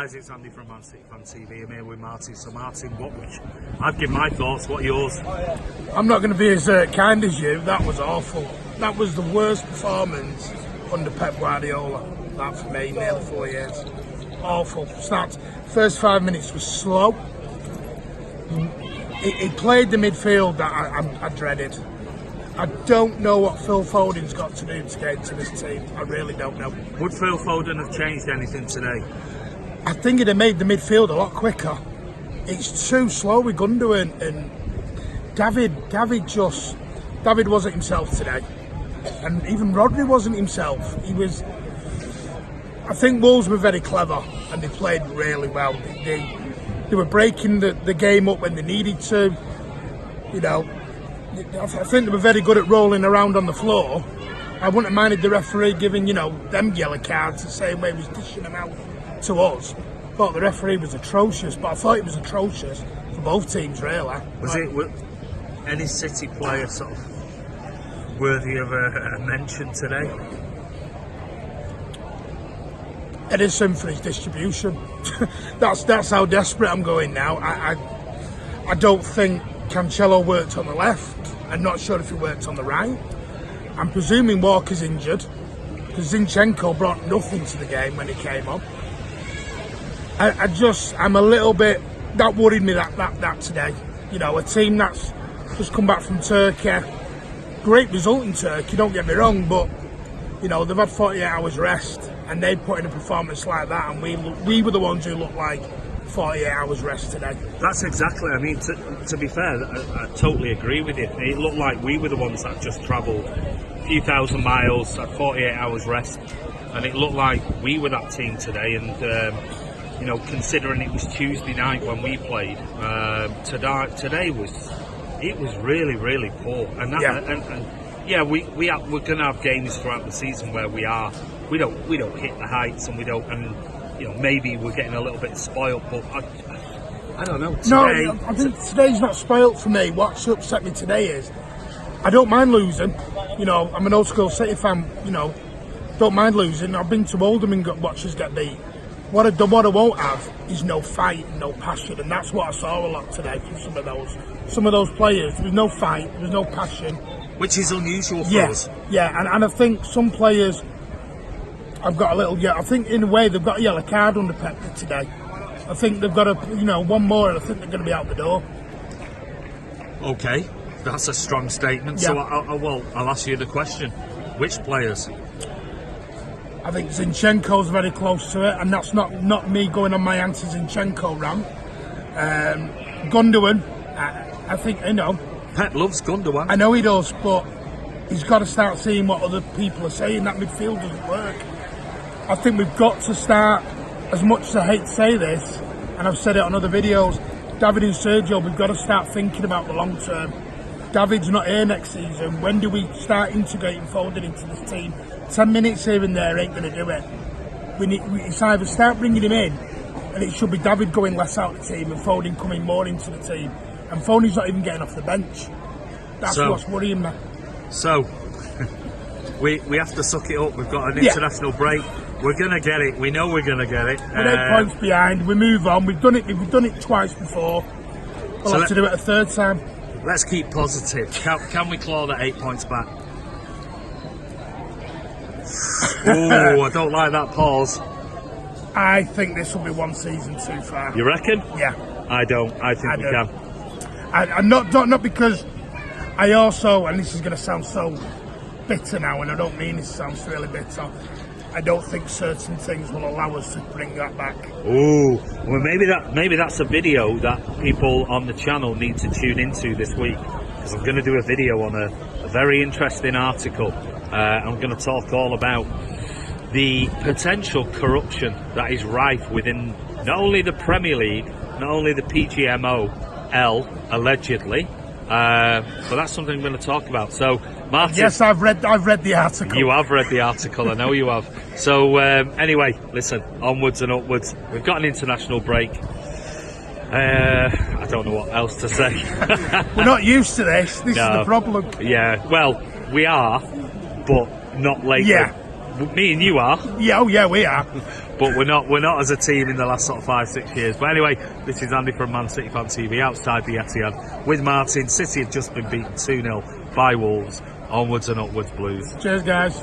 guys, it's Andy from Man City Fan TV. I'm here with Martin. So Martin, I'd give my thoughts. What are yours? I'm not going to be as kind as you. That was awful. That was the worst performance under Pep Guardiola. That for me, nearly 4 years. Awful. First 5 minutes was slow. He played the midfield that I dreaded. I don't know what Phil Foden's got to do to get into this team. I really don't know. Would Phil Foden have changed anything today? I think it'd have made the midfield a lot quicker. It's too slow with Gundogan and David wasn't himself today. And even Rodri wasn't himself. I think Wolves were very clever and they played really well. They were breaking the game up when they needed to. You know, I think they were very good at rolling around on the floor. I wouldn't have minded the referee giving, them yellow cards the same way he was dishing them out to us. Thought the referee was atrocious, but I thought it was atrocious for both teams, really. Was any City player sort of worthy of a mention today? Edison for his distribution. That's how desperate I'm going now. I don't think Cancelo worked on the left. I'm not sure if he worked on the right. I'm presuming Walker's injured because Zinchenko brought nothing to the game when he came on. I'm a little bit, that worried me that today. A team that's just come back from Turkey. Great result in Turkey, don't get me wrong, but they've had 48 hours rest and they put in a performance like that, and we were the ones who looked like 48 hours rest today. That's exactly, to be fair, I totally agree with you. It looked like we were the ones that just travelled a few thousand miles, had 48 hours rest, and it looked like we were that team today. And considering it was Tuesday night when we played, today was really, really poor. And we're going to have games throughout the season where we don't hit the heights, and we don't, and maybe we're getting a little bit spoiled, but I don't know. Today, I think today's not spoiled for me. What's upset me today is I don't mind losing. I'm an old school City fan. Don't mind losing. I've been to Oldham and got watchers get beat. What I won't have is no fight, no passion, and that's what I saw a lot today from some of those players. There was no fight, there was no passion, which is unusual for us. Yeah, and I think some players have got a little. I think in a way they've got a yellow card under Pep today. I think they've got one more, and I think they're going to be out the door. Okay, that's a strong statement. Yeah. So I'll ask you the question: which players? I think Zinchenko's very close to it, and that's not me going on my anti-Zinchenko rant. Gundogan, I think, Pep loves Gundogan. I know he does, but he's got to start seeing what other people are saying. That midfield doesn't work. I think we've got to start, as much as I hate to say this, and I've said it on other videos, David and Sergio, we've got to start thinking about the long term. David's not here next season. When do we start integrating Foden into this team? 10 minutes here and there ain't going to do it. It's either start bringing him in, and it should be David going less out of the team and Foden coming more into the team. And Foden's not even getting off the bench. That's what's worrying me. So, we have to suck it up. We've got an international break. We're going to get it. We know we're going to get it. We're 8 points behind. We move on. We've done it twice before. We'll have to do it a third time. Let's keep positive. Can we claw that 8 points back? Oh, I don't like that pause. I think this will be one season too far. You reckon? Yeah. I don't. I think we can. I'm not because I also, and this is going to sound so bitter now, and I don't mean it sounds really bitter. I don't think certain things will allow us to bring that back. Oh, well, maybe that's a video that people on the channel need to tune into this week, because I'm going to do a video on a very interesting article. I'm going to talk all about the potential corruption that is rife within not only the Premier League, not only the PGMOL, allegedly, but that's something I'm going to talk about. So, Martin, yes, I've read the article. You have read the article, I know you have. So anyway, listen, onwards and upwards. We've got an international break. I don't know what else to say. We're not used to this. This is the problem. Yeah, well, we are, but not lately. Yeah. Me and you are, Yeah, oh yeah, we are. but we're not as a team in the last sort of 5-6 years. But anyway, this is Andy from Man City Fan TV outside the Etihad with Martin. City have just been beaten 2-0 by Wolves. Onwards and upwards, Blues. Cheers, guys.